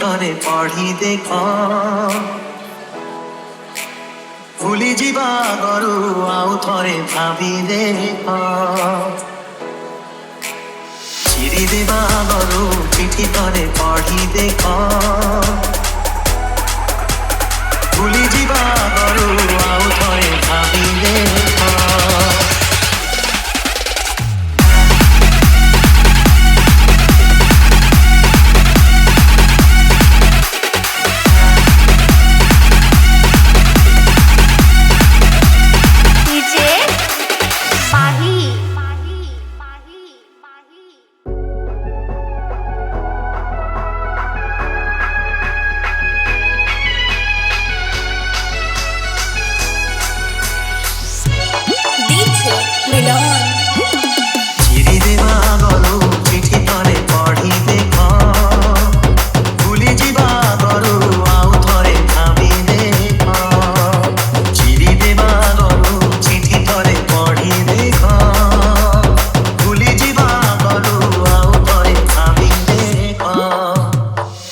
ତରେ ପଢ଼ି ଦେଖ ଭୁଲି ଯିବା ଆଗରୁ ଆଉ ଥରେ ଭାବି ଦେଖ ଚିରି ଦେବା ଆଗରୁ ଚିଠି ତରେ ପଢ଼ି ଦେଖ ଭୁଲି ଯିବା ଆଗରୁ ଆଉ ଥରେ ଭାବି ଦେଖ চিরি দেবা আগରୁ চিঠি তরে পঢ়ি দেখ ভুলি ଯିବା ଆଗରୁ ଆଉ ଥରେ ଭାବି ଦେଖ ଚିରି ଦେବା ଆଗରୁ ଚିଠି ତରେ ପଢ଼ି ଦେଖ ଭୁଲି ଯିବା ଆଗରୁ ଆଉ ଥରେ ଭାବି ଦେଖ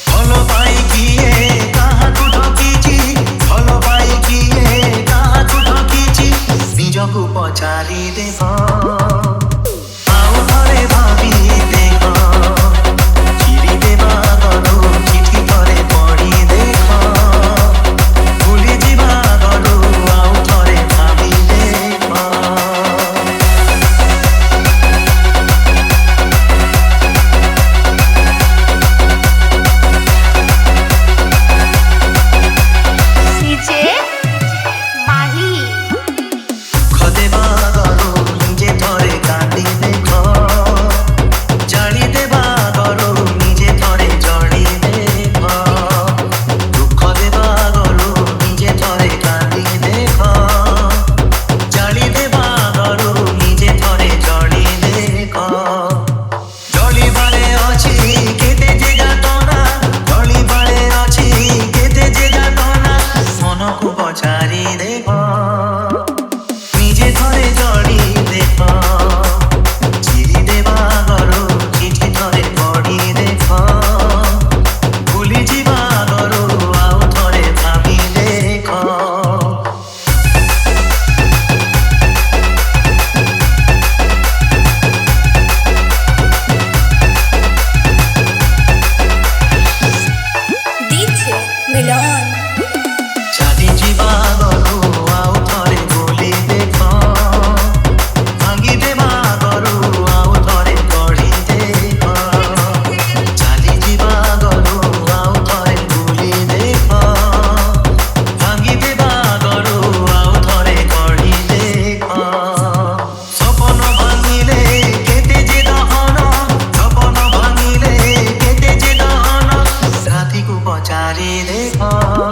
ଭଲ ପାଇ କିଏ କାହାକୁ ଠକିଛି ଭଲ ପାଇ କିଏ କାହାକୁ ଠକିଛି ନିଜକୁ ପଚାରି ଦେଖ পচারি দেখ নিজে ধরে জড়ি দেখ চিরি দেবা আগରୁ চিঠি ধরে পঢ়ি দেখ ভুলি ଯିବା ଆଗରୁ ଆଉ ଥରେ ଭାବି ଦେଖ ଚାଲି ଯିବା ଆଗରୁ ଆଉ ଥରେ ଭୁଲି ଦେଖ ଭାଙ୍ଗି ଦେବା ଆଗରୁ ଆଉ ଥରେ ପଢ଼ି ଦେଖ ଚାଲି ଯିବା ଆଗରୁ ଆଉ ଥରେ ଭୁଲି ଦେଖ ଭାଙ୍ଗି ଦେବା ଆଗରୁ ଆଉ ଥରେ ପଢ଼ି ଦେଖ ସପନ ଭାଙ୍ଗିଲେ କେତେ ଯେ ଦହନ ସପନ ଭାଙ୍ଗିଲେ କେତେ ଯେ ଦହନ ରାତିକୁ ପଚାରି ଦେଖ